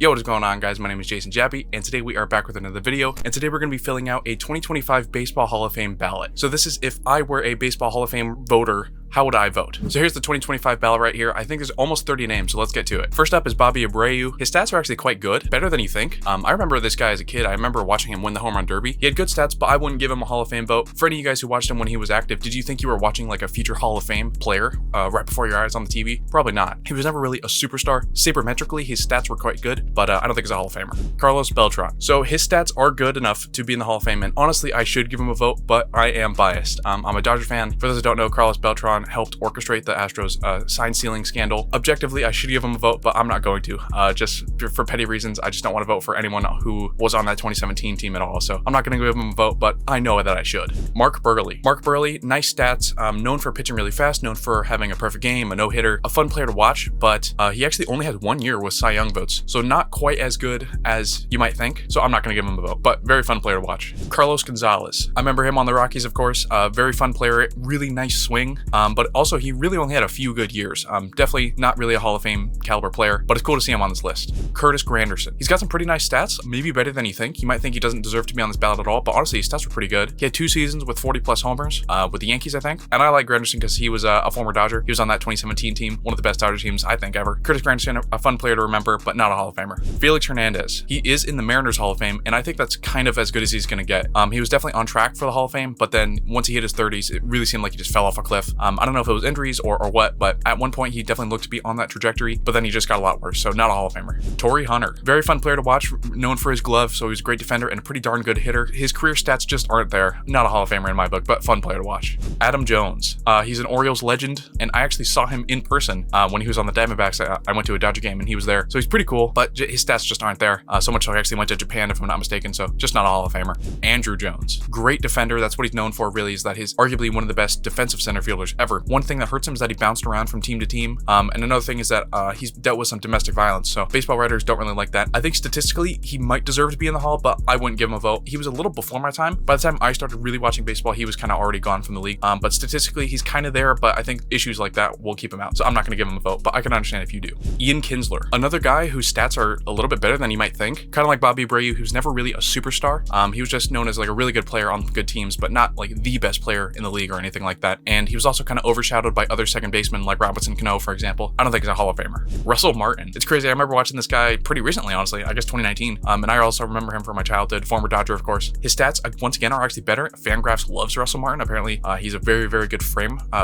Yo, what is going on, guys? My name is Jason Jappy, and today we are back with another video, and today we're going to be filling out a 2025 Baseball Hall of Fame ballot. So this is if I were a Baseball Hall of Fame voter, how would I vote? So here's the 2025 ballot right here. I think there's almost 30 names, so let's get to it. First up is Bobby Abreu. His stats are actually quite good, better than you think. I remember this guy as a kid. I remember watching him win the home run derby. He had good stats, but I wouldn't give him a Hall of Fame vote. For any of you guys who watched him when he was active, did you think you were watching like a future Hall of Fame player right before your eyes on the TV? Probably not. He was never really a superstar. Sabermetrically, his stats were quite good, but I don't think he's a Hall of Famer. Carlos Beltrán. So his stats are good enough to be in the Hall of Fame, and honestly, I should give him a vote, but I am biased. I'm a Dodger fan. For those who don't know, Carlos Beltrán helped orchestrate the Astros sign stealing scandal. Objectively, I should give him a vote, but I'm not going to. Just for petty reasons, I just don't want to vote for anyone who was on that 2017 team at all. So I'm not going to give him a vote, but I know that I should. Mark Buehrle. Mark Buehrle, nice stats, known for pitching really fast, known for having a perfect game, a no-hitter, a fun player to watch, but he actually only had 1 year with Cy Young votes, so not quite as good as you might think. So I'm not going to give him a vote, but very fun player to watch. Carlos González. I remember him on the Rockies, of course. Very fun player, really nice swing, but also he really only had a few good years. Definitely not really a Hall of Fame caliber player, but it's cool to see him on this list. Curtis Granderson. He's got some pretty nice stats, maybe better than you think. You might think he doesn't deserve to be on this ballot at all, but honestly, his stats were pretty good. He had 2 seasons with 40 plus homers with the Yankees, I think. And I like Granderson because he was a former Dodger. He was on that 2017 team, one of the best Dodger teams, I think, ever. Curtis Granderson, a fun player to remember, but not a Hall of Famer. Félix Hernández. He is in the Mariners Hall of Fame, and I think that's kind of as good as he's going to get. He was definitely on track for the Hall of Fame, but then once he hit his 30s, it really seemed like he just fell off a cliff. I don't know if it was injuries or what, but at one point he definitely looked to be on that trajectory, but then he just got a lot worse, so not a Hall of Famer. Torii Hunter. Very fun player to watch, known for his glove, so he's a great defender and a pretty darn good hitter. His career stats just aren't there. Not a Hall of Famer in my book, but fun player to watch. Andruw Jones. He's an Orioles legend, and I actually saw him in person when he was on the Diamondbacks. I went to a Dodger game and he was there, so he's pretty cool, but his stats just aren't there. So much so he actually went to Japan, if I'm not mistaken, so just not a Hall of Famer. Andruw Jones. Great defender. That's what he's known for, really, is that he's arguably one of the best defensive center fielders ever. One thing that hurts him is that he bounced around from team to team, and another thing is that he's dealt with some domestic violence, so baseball writers don't really like that. I think statistically he might deserve to be in the Hall, but I wouldn't give him a vote. He was a little before my time. By the time I started really watching baseball, he was kind of already gone from the league, but statistically he's kind of there, but I think issues like that will keep him out, so I'm not going to give him a vote, but I can understand if you do. Ian Kinsler. Another guy whose stats are a little bit better than you might think, kind of like Bobby Abreu, who's never really a superstar. He was just known as like a really good player on good teams, but not like the best player in the league or anything like that, and he was also kind of overshadowed by other second basemen like Robinson Cano, for example. I don't think he's a Hall of Famer. Russell Martin. It's crazy. I remember watching this guy pretty recently, honestly, I guess 2019, and I also remember him from my childhood. Former Dodger, of course. His stats, once again, are actually better. Fangraphs loves Russell Martin. Apparently, he's a very, very good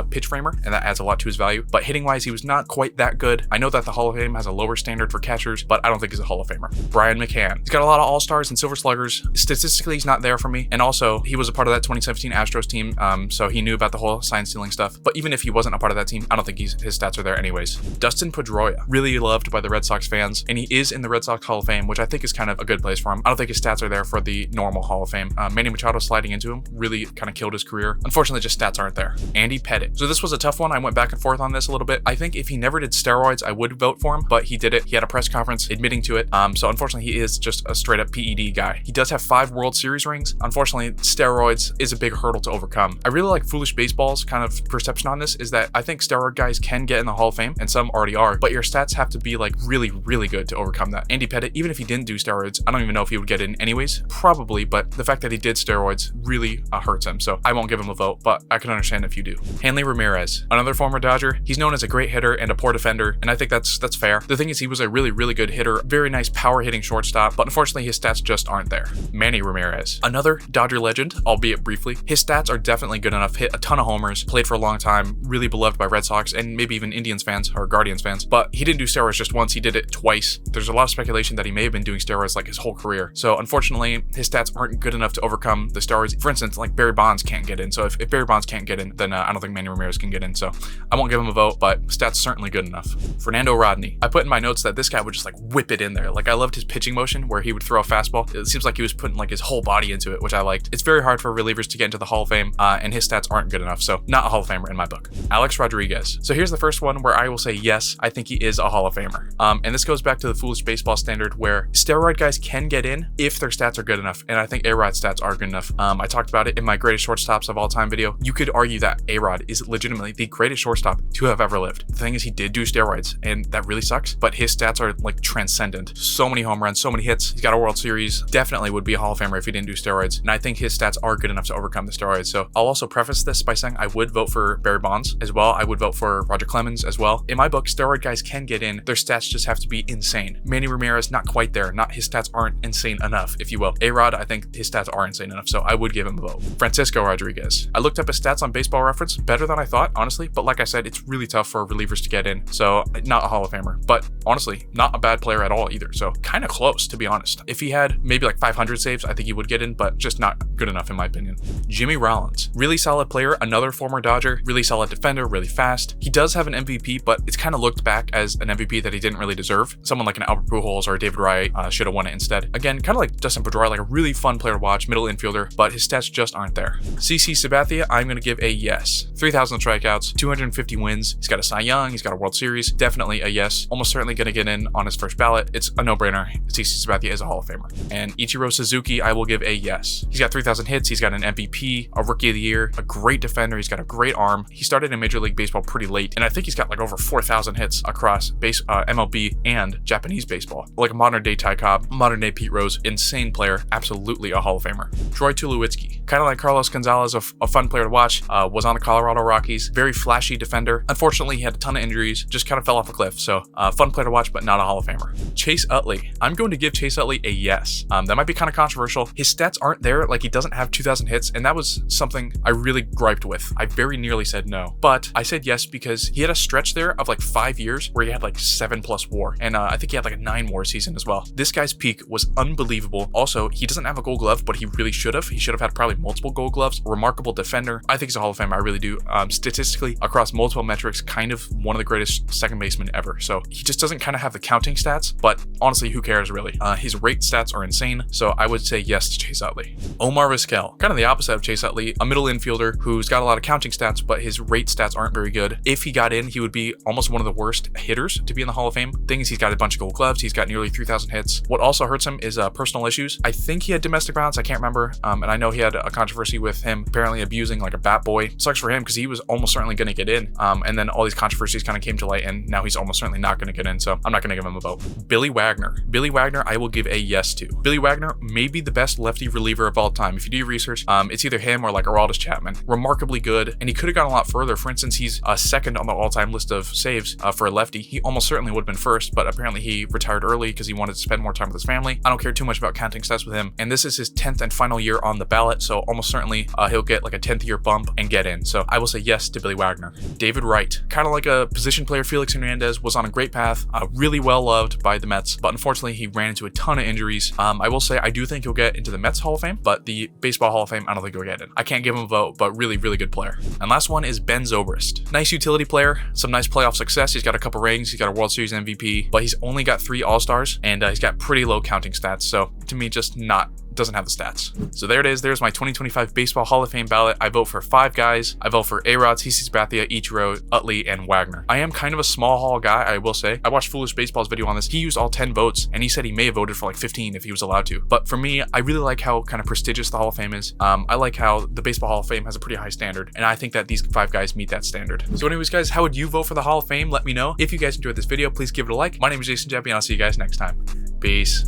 pitch framer, and that adds a lot to his value, but hitting-wise, he was not quite that good. I know that the Hall of Fame has a lower standard for catchers, but I don't think he's a Hall of Famer. Brian McCann. He's got a lot of All-Stars and Silver Sluggers. Statistically, he's not there for me, and also, he was a part of that 2017 Astros team, so he knew about the whole sign stealing stuff, but even if he wasn't a part of that team, I don't think his stats are there anyways. Dustin Pedroia. Really loved by the Red Sox fans, and he is in the Red Sox Hall of Fame, which I think is kind of a good place for him. I don't think his stats are there for the normal Hall of Fame. Manny Machado sliding into him really kind of killed his career. Unfortunately, just stats aren't there. Andy Pettitte. So this was a tough one. I went back and forth on this a little bit. I think if he never did steroids, I would vote for him, but he did it. He had a press conference admitting to it. So unfortunately, he is just a straight up PED guy. He does have 5 World Series rings. Unfortunately, steroids is a big hurdle to overcome. I really like Foolish Baseball's kind of perception on this is that I think steroid guys can get in the Hall of Fame, and some already are, but your stats have to be like really, really good to overcome that. Andy Pettitte, even if he didn't do steroids, I don't even know if he would get in anyways, probably, but the fact that he did steroids really hurts him, so I won't give him a vote, but I can understand if you do. Hanley Ramírez, another former Dodger. He's known as a great hitter and a poor defender, and I think that's fair. The thing is, he was a really, really good hitter, very nice power hitting shortstop, but unfortunately his stats just aren't there. Manny Ramírez, another Dodger legend, albeit briefly. His stats are definitely good enough, hit a ton of homers, played for a long time, really beloved by Red Sox and maybe even Indians fans or Guardians fans, but he didn't do steroids just once, he did it twice. There's a lot of speculation that he may have been doing steroids like his whole career, so unfortunately his stats aren't good enough to overcome the steroids. For instance, like Barry Bonds can't get in, so if Barry Bonds can't get in, then I don't think Manny Ramírez can get in, so I won't give him a vote, but stats certainly good enough. Fernando Rodney. I put in my notes that this guy would just like whip it in there. Like I loved his pitching motion where he would throw a fastball. It seems like he was putting like his whole body into it, which I liked. It's very hard for relievers to get into the Hall of Fame, and his stats aren't good enough, so not a Hall of Famer. Famer in my book. Álex Rodríguez. So here's the first one where I will say yes, I think he is a Hall of Famer. And this goes back to the foolish baseball standard where steroid guys can get in if their stats are good enough. And I think A-Rod's stats are good enough. I talked about it in my greatest shortstops of all time video. You could argue that A-Rod is legitimately the greatest shortstop to have ever lived. The thing is, he did do steroids, and that really sucks, but his stats are like transcendent. So many home runs, so many hits. He's got a World Series. Definitely would be a Hall of Famer if he didn't do steroids. And I think his stats are good enough to overcome the steroids. So I'll also preface this by saying I would vote for Barry Bonds as well. I would vote for Roger Clemens as well. In my book, steroid guys can get in. Their stats just have to be insane. Manny Ramírez, not quite there. His stats aren't insane enough, if you will. A-Rod, I think his stats are insane enough, so I would give him a vote. Francisco Rodriguez. I looked up his stats on Baseball Reference, better than I thought, honestly, but like I said, it's really tough for relievers to get in, so not a Hall of Famer, but honestly, not a bad player at all either, so kind of close, to be honest. If he had maybe like 500 saves, I think he would get in, but just not good enough in my opinion. Jimmy Rollins. Really solid player, another former Dodger, really solid defender, really fast. He does have an MVP, but it's kind of looked back as an MVP that he didn't really deserve. Someone like an Albert Pujols or David Wright should have won it instead. Again, kind of like Dustin Pedroia, like a really fun player to watch, middle infielder, but his stats just aren't there. CC Sabathia, I'm going to give a yes. 3,000 strikeouts, 250 wins. He's got a Cy Young, he's got a World Series. Definitely a yes. Almost certainly going to get in on his first ballot. It's a no-brainer. CC Sabathia is a Hall of Famer. And Ichiro Suzuki, I will give a yes. He's got 3,000 hits. He's got an MVP, a Rookie of the Year, a great defender. He's got a great arm. He started in Major League Baseball pretty late, and I think he's got like over 4,000 hits across MLB and Japanese baseball. Like a modern-day Ty Cobb, modern-day Pete Rose, insane player, absolutely a Hall of Famer. Troy Tulowitzki, kind of like Carlos Gonzalez, a fun player to watch, was on the Colorado Rockies, very flashy defender. Unfortunately, he had a ton of injuries, just kind of fell off a cliff, so fun player to watch, but not a Hall of Famer. Chase Utley, I'm going to give Chase Utley a yes. That might be kind of controversial. His stats aren't there, like he doesn't have 2,000 hits, and that was something I really griped with. I very nearly said no, but I said yes because he had a stretch there of like 5 years where he had like 7+ WAR, and I think he had like a 9 WAR season as well. This guy's peak was unbelievable. Also, he doesn't have a Gold Glove, but he really should have. He should have had probably multiple Gold Gloves. Remarkable defender. I think he's a Hall of Famer. I really do. Statistically, across multiple metrics, kind of one of the greatest second basemen ever. So he just doesn't kind of have the counting stats, but honestly, who cares really? His rate stats are insane, so I would say yes to Chase Utley. Omar Vizquel, kind of the opposite of Chase Utley, a middle infielder who's got a lot of counting stats, but his rate stats aren't very good. If he got in, he would be almost one of the worst hitters to be in the Hall of Fame. Thing is, he's got a bunch of Gold Gloves. He's got nearly 3,000 hits. What also hurts him is personal issues. I think he had domestic violence. I can't remember. And I know he had a controversy with him apparently abusing like a bat boy. Sucks for him because he was almost certainly going to get in. And then all these controversies kind of came to light, and now he's almost certainly not going to get in. So I'm not going to give him a vote. Billy Wagner. Billy Wagner, I will give a yes to. Billy Wagner may be the best lefty reliever of all time. If you do your research, it's either him or like Aroldis Chapman. Remarkably good, and he could have gone a lot further. For instance, he's second on the all-time list of saves for a lefty. He almost certainly would have been first, but apparently he retired early because he wanted to spend more time with his family. I don't care too much about counting stats with him, and this is his 10th and final year on the ballot, so almost certainly he'll get like a 10th year bump and get in. So I will say yes to Billy Wagner. David Wright, kind of like a position player Félix Hernández, was on a great path, really well loved by the Mets, but unfortunately he ran into a ton of injuries. I will say I do think he'll get into the Mets Hall of Fame, but the Baseball Hall of Fame, I don't think he'll get in. I can't give him a vote, but really, really good player. And last one is Ben Zobrist. Nice utility player, some nice playoff success. He's got a couple rings, he's got a World Series MVP, but he's only got 3 All-Stars, and he's got pretty low counting stats, so to me, just doesn't have the stats. So there it is. There's my 2025 Baseball Hall of Fame ballot. I vote for 5 guys. I vote for A-Rod, CC Sabathia, Ichiro, Utley, and Wagner. I am kind of a small hall guy, I will say. I watched Foolish Baseball's video on this. He used all 10 votes, and he said he may have voted for like 15 if he was allowed to. But for me, I really like how kind of prestigious the Hall of Fame is. I like how the Baseball Hall of Fame has a pretty high standard, and I think that these 5 guys meet that standard. So anyways, guys, how would you vote for the Hall of Fame? Let me know. If you guys enjoyed this video, please give it a like. My name is Jason Jeppy, and I'll see you guys next time. Peace.